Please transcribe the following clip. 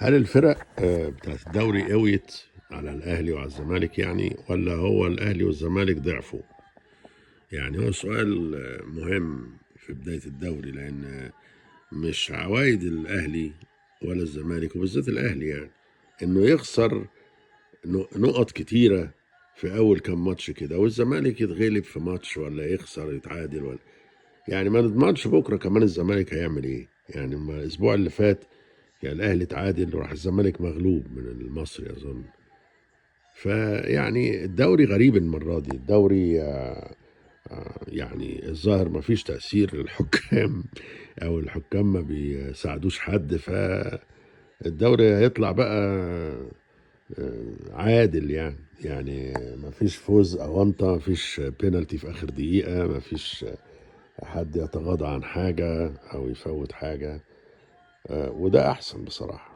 هل الفرق بتاعت الدوري قويت على الاهلي وعلى الزمالك يعني، ولا هو الاهلي والزمالك ضعفوا؟ يعني هو سؤال مهم في بداية الدوري، لان مش عوايد الاهلي ولا الزمالك، وبالذات الاهلي يعني انه يخسر نقط كتيرة في اول كام ماتش كده، والزمالك يتغلب في ماتش ولا يخسر يتعادل، ولا يعني ما نضمنش بكره كمان الزمالك هيعمل ايه. يعني ما الاسبوع اللي فات يعني الاهلي تعادل وراح الزمالك مغلوب من المصري اظن. فيعني الدوري غريب المره دي، الدوري يعني الظاهر ما فيش تأثير للحكام او الحكام ما بيساعدوش حد، فالدوري هيطلع بقى عادل يعني ما فيش فوز او انطه، ما فيش بينالتي في اخر دقيقة، ما فيش حد يتغاضى عن حاجة او يفوت حاجة. وده احسن بصراحة.